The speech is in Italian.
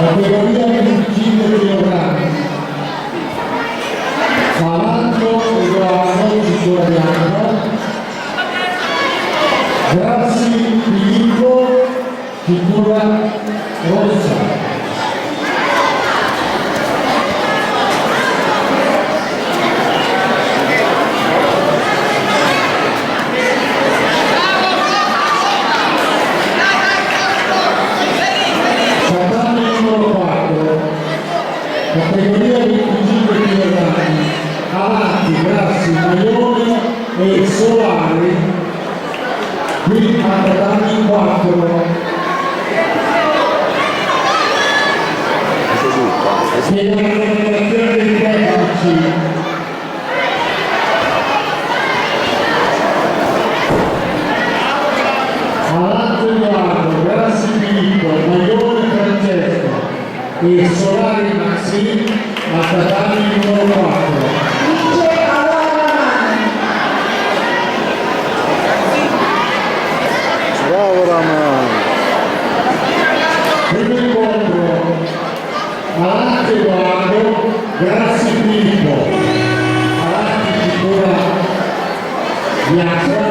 categoria 25 kg, Falanco Edoardo, cintura bianca, Grassi Filippo, cintura rossa. Categoria 25 kg, avanti, Grassi, Maione e Solari, qui a tatami 4. E la remunerazione dei tecnici. Avanti Edoardo, Grassi Filippo, Maione Francesco e Solari Maxi a tatami numero 4. Bravo Raman! Primo incontro, avanti Edoardo, Grassi Filippo, avanti cintura bianca,